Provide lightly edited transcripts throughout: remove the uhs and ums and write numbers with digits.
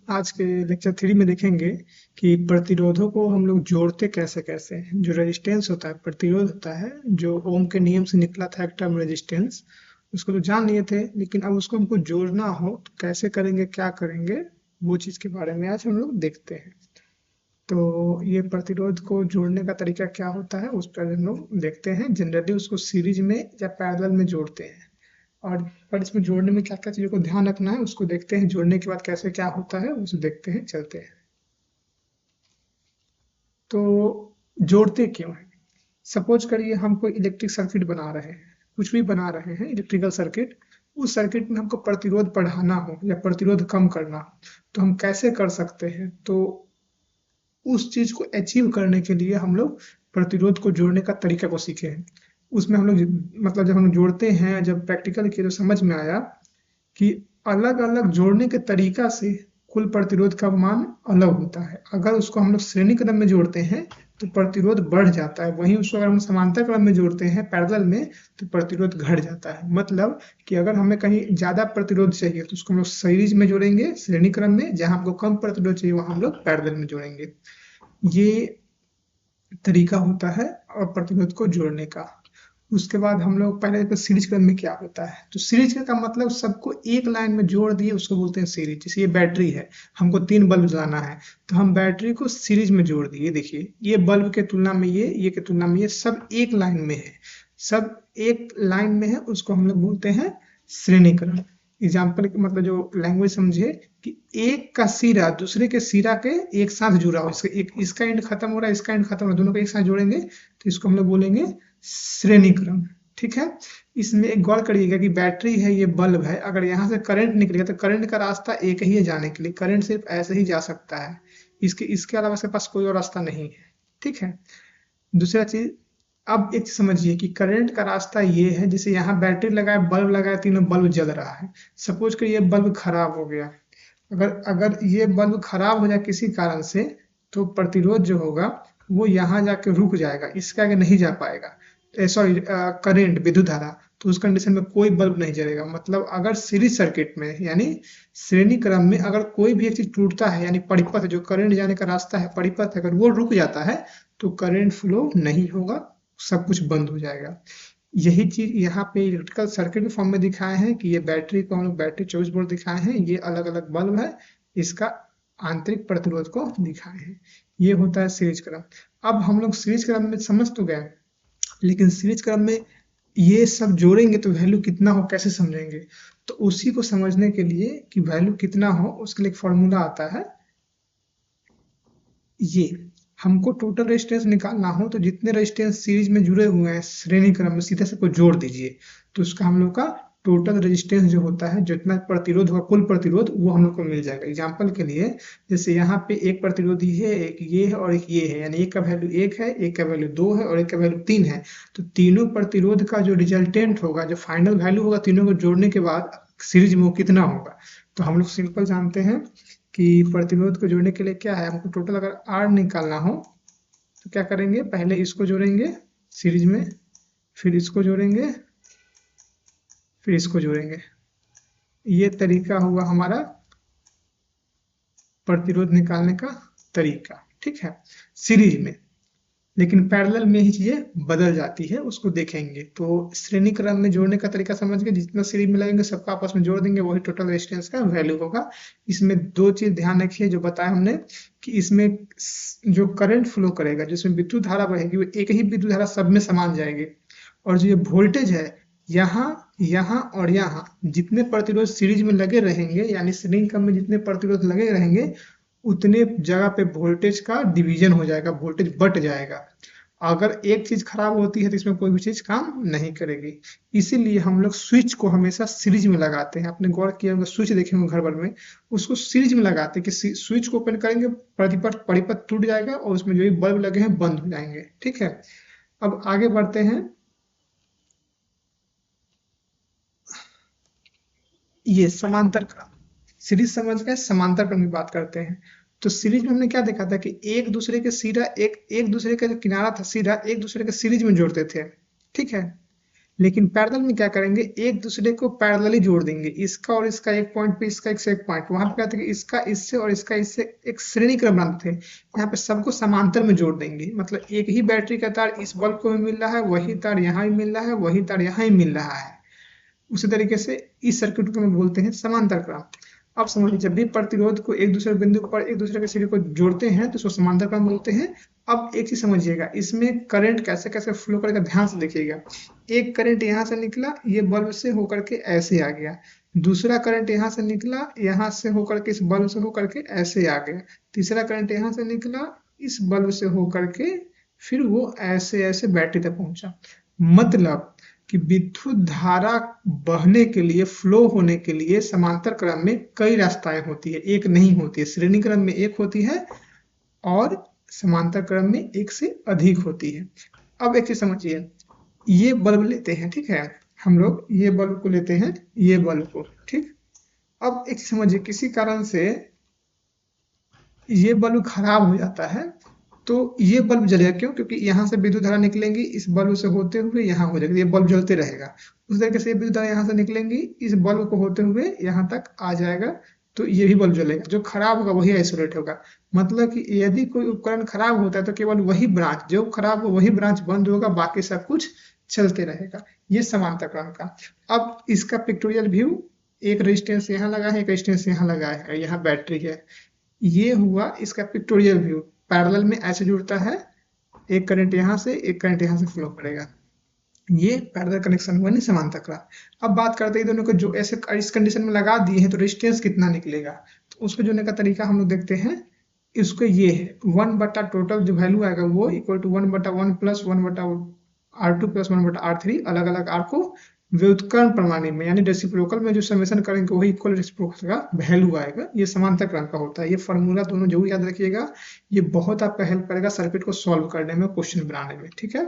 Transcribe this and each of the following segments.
आज के लेक्चर 3 में देखेंगे कि प्रतिरोधों को हम लोग जोड़ते कैसे कैसे हैं। जो रेजिस्टेंस होता है, प्रतिरोध होता है, जो ओम के नियम से निकला था एक टर्म रेजिस्टेंस, उसको तो जान लिए थे, लेकिन अब उसको हमको जोड़ना हो तो कैसे करेंगे, क्या करेंगे, वो चीज़ के बारे में आज हम लोग देखते हैं। तो ये प्रतिरोध को जोड़ने का तरीका क्या होता है उस पर हम लोग देखते हैं। जनरली उसको सीरीज में या पैरेलल में जोड़ते हैं, और पर इसमें जोड़ने में क्या क्या चीज़ों को ध्यान रखना है उसको देखते हैं। जोड़ने के बाद कैसे क्या होता है उसे देखते हैं, चलते हैं। तो जोड़ते क्यों हैं? सपोज करिए हम कोई इलेक्ट्रिक सर्किट बना रहे हैं, कुछ भी बना रहे हैं इलेक्ट्रिकल सर्किट। उस सर्किट में हमको प्रतिरोध बढ़ाना हो या प्रतिरोध कम करना हो तो हम कैसे कर सकते हैं? तो उस चीज को अचीव करने के लिए हम लोग प्रतिरोध को जोड़ने का तरीका को सीखे हैं। उसमें हम लोग मतलब जब हम जोड़ते हैं, जब प्रैक्टिकल किए तो समझ में आया कि अलग अलग जोड़ने के तरीका से कुल प्रतिरोध का मान अलग होता है। अगर उसको हम लोग श्रेणी क्रम में जोड़ते हैं तो प्रतिरोध बढ़ जाता है, वहीं उसको अगर हम समांतर क्रम में जोड़ते हैं पैरेलल में तो प्रतिरोध घट जाता है। मतलब कि अगर हमें कहीं ज्यादा प्रतिरोध चाहिए तो उसको हम लोग सीरीज में जोड़ेंगे श्रेणी क्रम में, जहां हमको कम प्रतिरोध चाहिए वहां हम लोग पैरेलल में जोड़ेंगे। ये तरीका होता है और प्रतिरोध को जोड़ने का। उसके बाद हम लोग पहले तो सीरीज क्रम में क्या होता है, तो सीरीज का मतलब सबको एक लाइन में जोड़ दिए उसको बोलते हैं सीरीज। जैसे ये बैटरी है, हमको 3 बल्ब जलाना है तो हम बैटरी को सीरीज में जोड़ दिए। देखिए ये बल्ब के तुलना में ये के तुलना में ये सब एक लाइन में है, सब एक लाइन में है, उसको हम लोग बोलते हैं श्रेणी क्रम। एग्जाम्पल मतलब जो लैंग्वेज समझे कि एक का सिरा दूसरे के सिरा के एक साथ जुड़ा हो, इसका एक इसका एंड खत्म हो रहा है, इसका एंड खत्म हो रहा है, दोनों को एक साथ जोड़ेंगे तो इसको हम लोग बोलेंगे श्रेणी क्रम। ठीक है। इसमें एक गौर करिएगा कि बैटरी है, ये बल्ब है, अगर यहाँ से करंट निकलेगा तो करंट का रास्ता एक ही है जाने के लिए, करंट सिर्फ ऐसे ही जा सकता है, इसके इसके अलावा इसके पास कोई और रास्ता नहीं है। ठीक है। दूसरा चीज, अब एक चीज समझिए कि करंट का रास्ता ये है, जैसे यहाँ बैटरी लगाए, बल्ब लगाए, तीनों बल्ब जल रहा है। सपोज करिए बल्ब खराब हो गया, अगर अगर ये बल्ब खराब हो जाए किसी कारण से तो प्रतिरोध जो होगा वो यहाँ जाके रुक जाएगा, इसके आगे नहीं जा पाएगा। सॉरी, करंट विद्युत धारा, तो उस कंडीशन में कोई बल्ब नहीं जलेगा। मतलब अगर सीरीज सर्किट में यानी श्रेणी क्रम में अगर कोई भी एक चीज टूटता है, यानी परिपथ जो करंट जाने का रास्ता है, परिपथ अगर वो रुक जाता है तो करंट फ्लो नहीं होगा, सब कुछ बंद हो जाएगा। यही चीज यहाँ पे इलेक्ट्रिकल सर्किट के फॉर्म में दिखाए हैं कि ये बैटरी को हम लोग बैटरी 24 वोल्ट दिखाए हैं, ये अलग अलग बल्ब है, इसका आंतरिक प्रतिरोध को दिखाए हैं। ये होता है सीरीज क्रम। अब हम लोग सीरीज क्रम में समझ तो गए, लेकिन सीरीज क्रम में ये सब जोड़ेंगे तो वैल्यू कितना हो कैसे समझेंगे? तो उसी को समझने के लिए कि वैल्यू कितना हो उसके लिए एक फॉर्मूला आता है। ये हमको टोटल रेजिस्टेंस निकालना हो तो जितने रेजिस्टेंस सीरीज में जुड़े हुए हैं श्रेणी क्रम में सीधे सबको जोड़ दीजिए, तो उसका हम लोग का टोटल रेजिस्टेंस जो होता है, जितना प्रतिरोध होगा कुल प्रतिरोध, वो हम लोग को मिल जाएगा। एग्जांपल के लिए जैसे यहाँ पे एक प्रतिरोधी है, एक ये है और एक ये है, यानी एक का वैल्यू 1 है, एक का वैल्यू 2 है और एक का वैल्यू 3 है। तो तीनों प्रतिरोध का जो रिजल्टेंट होगा, जो फाइनल वैल्यू होगा तीनों को जोड़ने के बाद सीरीज में वो कितना होगा। तो हम लोग सिंपल जानते हैं कि प्रतिरोध को जोड़ने के लिए क्या है, हमको टोटल अगर आर निकालना हो तो क्या करेंगे, पहले इसको जोड़ेंगे सीरीज में, फिर इसको जोड़ेंगे, फिर इसको जोड़ेंगे। ये तरीका हुआ हमारा प्रतिरोध निकालने का तरीका। ठीक है, सीरीज में। लेकिन पैरेलल में ही चीजें बदल जाती है, उसको देखेंगे। तो श्रेणी क्रम में जोड़ने का तरीका समझ के जितना सीरीज में लगेंगे सबका आपस में जोड़ देंगे, वही टोटल रेजिस्टेंस का वैल्यू होगा। इसमें दो चीज ध्यान रखिए जो बताया हमने, कि इसमें जो करंट फ्लो करेगा, जिसमें विद्युत धारा बहेगी, वो एक ही विद्युत धारा सब में समान जाएगी। और जो ये वोल्टेज है, यहाँ यहाँ और यहाँ जितने प्रतिरोध सीरीज में लगे रहेंगे, यानी श्रेणी क्रम में जितने प्रतिरोध लगे रहेंगे उतने जगह पे वोल्टेज का डिवीजन हो जाएगा, वोल्टेज बट जाएगा। अगर एक चीज खराब होती है तो इसमें कोई भी चीज काम नहीं करेगी। इसीलिए हम लोग स्विच को हमेशा सीरीज में लगाते हैं। आपने गौर किया होगा, स्विच देखेंगे घर भर में, उसको सीरीज में लगाते हैं कि स्विच को ओपन करेंगे, परिपथ टूट जाएगा और उसमें जो भी बल्ब लगे हैं बंद हो जाएंगे। ठीक है, अब आगे बढ़ते हैं। ये समांतर क्रम, सीरीज समझ गए, समांतर क्रम की बात करते हैं। तो सीरीज में हमने क्या देखा था कि एक दूसरे के सिरा, एक एक दूसरे का जो किनारा था सिरा, एक दूसरे के सीरीज में जोड़ते थे। ठीक है, लेकिन पैरेलल में क्या करेंगे, एक दूसरे को पैरेलली जोड़ देंगे, इसका और इसका एक पॉइंट पे, इसका एक पॉइंट। वहां पे क्या था कि इसका इससे और इसका इससे एक श्रेणी क्रम बनाते थे, यहाँ पे सबको समांतर में जोड़ देंगे। मतलब एक ही बैटरी का तार इस बल्ब को भी मिल रहा है, वही तार यहाँ भी मिल रहा है, वही तार यहाँ ही मिल रहा है। उसी तरीके से इस सर्किट को हम बोलते हैं समांतर क्रम। अब समझिए, जब भी प्रतिरोध को एक दूसरे बिंदु पर एक दूसरे के सिरे को जोड़ते हैं तो उसको समांतर क्रम बोलते हैं। अब एक चीज समझिएगा, इसमें करंट कैसे कैसे फ्लो करेगा, ध्यान से देखिएगा। एक करंट यहाँ से निकला, ये बल्ब से होकर के ऐसे आ गया। दूसरा करंट यहाँ से निकला, यहाँ से होकर के इस बल्ब से होकर के ऐसे आ गया। तीसरा करंट यहाँ से निकला, इस बल्ब से होकर के फिर वो ऐसे ऐसे बैटरी तक पहुंचा। मतलब कि विद्युत धारा बहने के लिए, फ्लो होने के लिए समांतर क्रम में कई रास्ताएं होती है, एक नहीं होती है। श्रेणी क्रम में एक होती है और समांतर क्रम में एक से अधिक होती है। अब एक चीज समझिए, ये बल्ब लेते हैं, ठीक है, हम लोग ये बल्ब को लेते हैं, ये बल्ब को, ठीक। अब एक चीज समझिए, किसी कारण से ये बल्ब खराब हो जाता है तो ये बल्ब जलेगा। क्यों? क्योंकि यहाँ से विद्युत धारा निकलेंगी, इस बल्ब से होते हुए यहाँ हो जाएगा, ये बल्ब जलते रहेगा। उस तरीके से विद्युत धारा यहाँ से निकलेंगी, इस बल्ब को होते हुए यहाँ तक आ जाएगा, तो ये भी बल्ब जलेगा। जो खराब होगा वही आइसोलेट होगा। मतलब कि यदि कोई उपकरण खराब होता है तो केवल वही ब्रांच जो खराब हो, वही ब्रांच बंद होगा, बाकी सब कुछ चलते रहेगा। ये समांतर क्रम का। अब इसका पिक्टोरियल व्यू, एक रेजिस्टेंस यहाँ लगा है, एक रेजिस्टेंस यहाँ लगा है, यहाँ बैटरी है। ये हुआ इसका पिक्टोरियल व्यू। पैरेलल में ऐसे जुड़ता है, एक करंट यहाँ से, एक करंट यहाँ से फ्लो करेगा। ये पैरेलल कनेक्शन हुआ, नहीं समांतर क्रम। अब बात करते हैं दोनों को जो ऐसे इस कंडीशन में लगा दिए हैं तो रेजिस्टेंस कितना निकलेगा, तो उसको जोड़ने का तरीका हम लोग देखते हैं। इसको ये है 1 बटा टोटल जो वैल्यू आएगा वो इक्वल टू 1 बटा 1 प्लस 1 बटा R2 प्लस 1 बटा R3, अलग अलग R को व्युत्क्रम प्रणाली में यानी रेसिप्रोकल में जो समेशन करेंगे वही इक्वल रेसिप्रोकल का वैल्यू आएगा। ये समांतर क्रम का होता है। ये फॉर्मूला दोनों जरूर याद रखिएगा, ये बहुत आपका हेल्प करेगा सर्किट को सॉल्व करने में, क्वेश्चन बनाने में, ठीक है।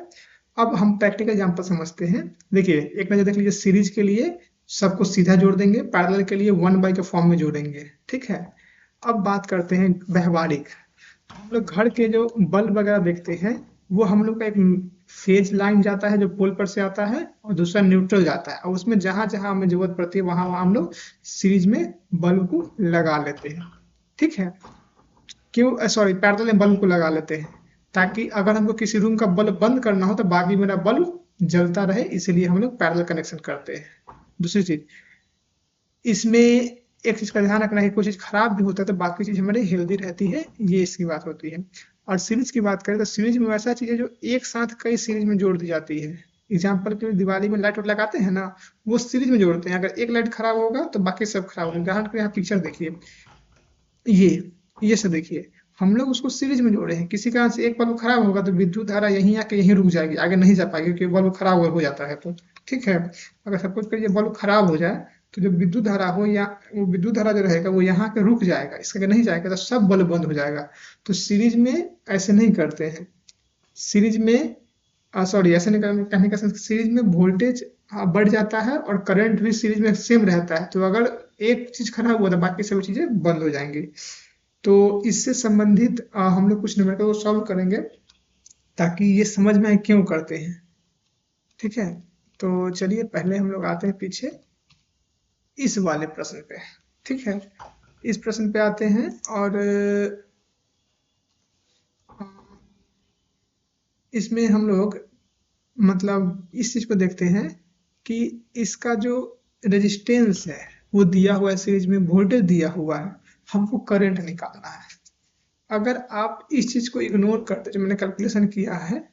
अब हम प्रैक्टिकल एग्जांपल समझते हैं। देखिए, एक नजर देख लीजिए, सीरीज के लिए सबको सीधा जोड़ देंगे, पैरेलल के लिए 1 बाई के फॉर्म में जोड़ेंगे, ठीक है। अब बात करते हैं व्यवहारिक। हम लोग घर के जो बल्ब वगैरह देखते हैं, वो हम लोग का एक फेज लाइन जाता है जो पोल पर से आता है, और दूसरा न्यूट्रल जाता है, और उसमें जहां जहां हमें जरूरत पड़ती है वहां वहां हम लोग सीरीज में बल्ब को लगा लेते हैं, ठीक है। क्यों? सॉरी, पैरेलल में बल्ब को लगा लेते हैं ताकि अगर हमको किसी रूम का बल्ब बंद करना हो तो बाकी मेरा बल्ब जलता रहे, इसलिए हम लोग पैरेलल कनेक्शन करते हैं। दूसरी चीज, इसमें एक चीज का ध्यान रखना है, कोई चीज खराब भी होता है तो बाकी चीज हमारी हेल्दी रहती है, ये इसकी बात होती है। और सीरीज की बात करें तो सीरीज में वैसा चीज है जो एक साथ कई सीरीज में जोड़ दी जाती है। एग्जाम्पल के लिए दिवाली में लाइट लगाते हैं ना, वो सीरीज में जोड़ते हैं। अगर एक लाइट खराब होगा तो बाकी सब खराब होगा। उदाहरण के लिए आप पिक्चर देखिए, ये सब देखिए, हम लोग उसको सीरीज में जोड़े हैं। किसी कारण से एक बल्ब खराब होगा तो विद्युत धारा यहीं आके यहीं रुक जाएगी, आगे नहीं जा पाएगी, क्योंकि बल्ब खराब हो जाता है तो, ठीक है। अगर सपोज करिए बल्ब खराब हो जाए तो जो विद्युत धारा हो, या वो विद्युत धारा जो रहेगा वो यहाँ के रुक जाएगा, इसके आगे नहीं जाएगा, तो सब बल्ब बंद हो जाएगा। तो सीरीज में ऐसे नहीं करते हैं। सीरीज में सॉरी, ऐसे नहीं कहने का सीरीज में वोल्टेज बढ़ जाता है और करंट भी सीरीज में सेम रहता है। तो अगर एक चीज खराब हुआ तो बाकी सभी चीजें बंद हो जाएंगी। तो इससे संबंधित हम लोग कुछ न्यूमेरिकल को सॉल्व करेंगे ताकि ये समझ में आए क्यों करते हैं, ठीक है। तो चलिए पहले हम लोग आते हैं पीछे इस वाले प्रश्न पे, ठीक है। इस प्रश्न पे आते हैं और इसमें हम लोग मतलब इस चीज को देखते हैं कि इसका जो रेजिस्टेंस है वो दिया हुआ है, सीरीज में वोल्टेज दिया हुआ है, हमको करंट निकालना है। अगर आप इस चीज को इग्नोर करते, जो मैंने कैलकुलेशन किया है,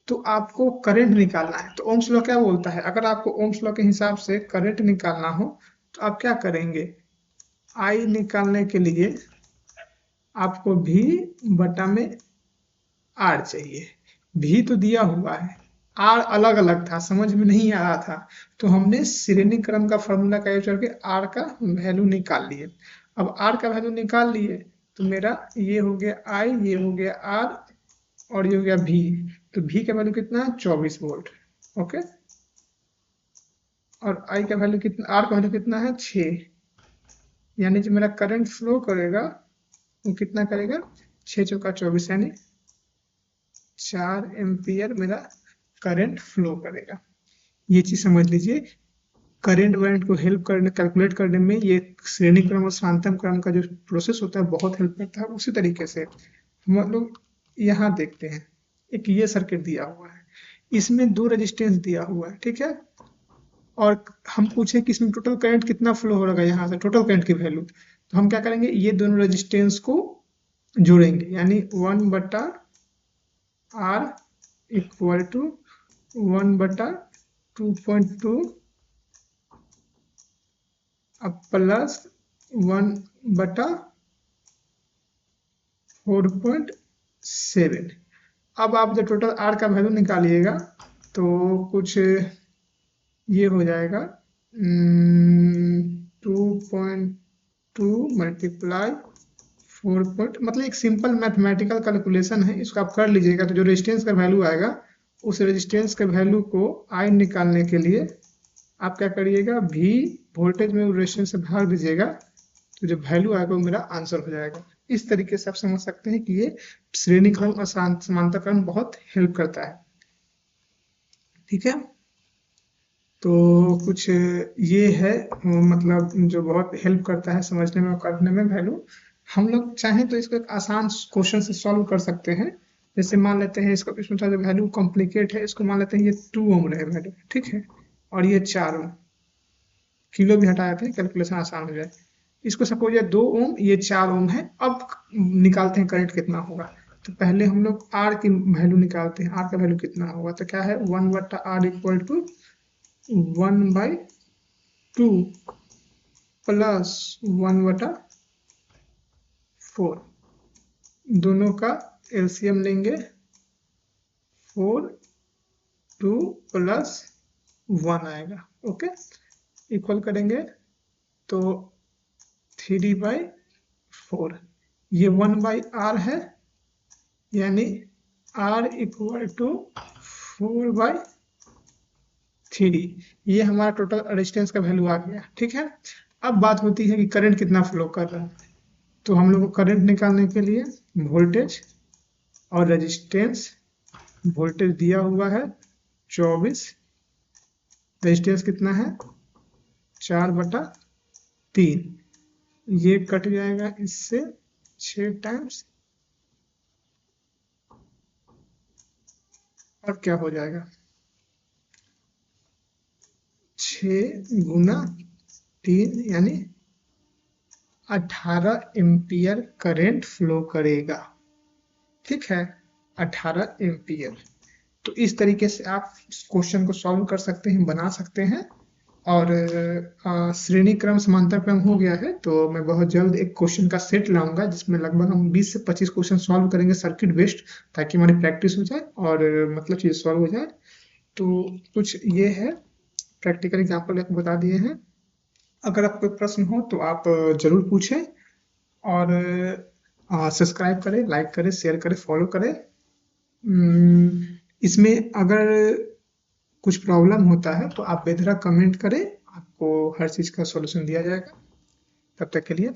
तो आपको करंट निकालना है। तो ओम्स लॉ क्या बोलता है? अगर आपको ओम्स लॉ के हिसाब से करंट निकालना हो तो आप क्या करेंगे? आई निकालने के लिए आपको भी बटा में आर चाहिए। भी तो दिया हुआ है, आर अलग अलग था, समझ में नहीं आ रहा था, तो हमने श्रेणी क्रम का फॉर्मूला का यूज करके आर का वैल्यू निकाल लिए। अब आर का वैल्यू निकाल लिए तो मेरा ये हो गया आई, ये हो गया आर, और ये हो गया भी। तो भी का वैल्यू कितना है? 24 वोल्ट, ओके। और आई का वैल्यू कितना, आर का वैल्यू कितना है? 6। यानी जो मेरा करंट फ्लो करेगा वो कितना करेगा? 6 चौका 24, यानी 4 एम्पियर मेरा करंट फ्लो करेगा। ये चीज समझ लीजिए, करंट वरेंट को हेल्प करने कैलकुलेट करने में ये श्रेणी क्रम और शांतम क्रम का जो प्रोसेस होता है बहुत हेल्प करता है। उसी तरीके से हम लोग यहाँ देखते हैं, एक ये सर्किट दिया हुआ है, इसमें 2 रेजिस्टेंस दिया हुआ है, ठीक है। और हम पूछे कि इसमें टोटल करंट कितना फ्लो हो रहा है यहाँ से, टोटल करंट की वैल्यू, तो हम क्या करेंगे, ये दोनों रेजिस्टेंस को जोड़ेंगे, यानी 1/R इक्वल टू 1/2.2 अब प्लस 1/4.7। अब आप जब टोटल आर का वैल्यू निकालिएगा तो कुछ ये हो जाएगा 2.2 मल्टीप्लाई 4. मतलब एक सिंपल मैथमेटिकल कैलकुलेशन है, इसको आप कर लीजिएगा। तो जो रेजिस्टेंस का वैल्यू आएगा उस रेजिस्टेंस के वैल्यू को आई निकालने के लिए आप क्या करिएगा, भी वोल्टेज में रेजिस्टेंस से भाग दीजिएगा, तो जो वैल्यू आएगा वो मेरा आंसर हो जाएगा। इस तरीके से आप समझ सकते हैं कि ये श्रेणी क्रम और समांतर क्रम बहुत हेल्प करता है, ठीक है। तो कुछ ये है, मतलब जो बहुत हेल्प करता है समझने में और करने में वैल्यू। हम लोग चाहें तो इसको एक आसान क्वेश्चन से सॉल्व कर सकते हैं। जैसे मान लेते हैं इसको, इसमें थोड़ा वैल्यू कॉम्प्लिकेट है, इसको मान लेते हैं ये 2 ओम रहे वैल्यू, ठीक है, और ये 4 ओम, किलो भी हटा देते हैं कैलकुलेशन आसान हो जाए। इसको सपोज ये 2 ओम ये 4 ओम है। अब निकालते हैं करंट कितना होगा। तो पहले हम लोग आर की वैल्यू निकालते हैं, आर का वैल्यू कितना होगा, तो क्या है 1/R इक्वल टू 1/2 प्लस 1/4। दोनों का एलसीएम लेंगे, 4 2 प्लस 1 आएगा, ओके, इक्वल करेंगे तो 3/4। ये 1/R है, यानी R इक्वल टू 4/3। ये हमारा टोटल रेजिस्टेंस का वैल्यू आ गया, ठीक है। अब बात होती है कि करंट कितना फ्लो कर रहा है। तो हम लोग को करंट निकालने के लिए वोल्टेज और रेजिस्टेंस, वोल्टेज दिया हुआ है 24, रेजिस्टेंस कितना है 4/3, ये कट जाएगा इससे 6 टाइम्स, और क्या हो जाएगा 6 गुना 3 यानी 18 एम्पियर करंट फ्लो करेगा, ठीक है, 18 एम्पियर। तो इस तरीके से आप क्वेश्चन को सॉल्व कर सकते हैं, बना सकते हैं। और श्रेणी क्रम समांतर क्रम हो गया है, तो मैं बहुत जल्द एक क्वेश्चन का सेट लाऊंगा जिसमें लगभग हम 20 से 25 क्वेश्चन सॉल्व करेंगे सर्किट बेस्ड, ताकि हमारी प्रैक्टिस हो जाए और मतलब चीज़ सॉल्व हो जाए। तो कुछ ये है, प्रैक्टिकल एग्जाम्पल एक बता दिए हैं। अगर आपको कोई प्रश्न हो तो आप जरूर पूछें, और सब्सक्राइब करें, लाइक करें, शेयर करें, फॉलो करें। इसमें अगर कुछ प्रॉब्लम होता है तो आप बेधड़क कमेंट करें, आपको हर चीज़ का सॉल्यूशन दिया जाएगा। तब तक के लिए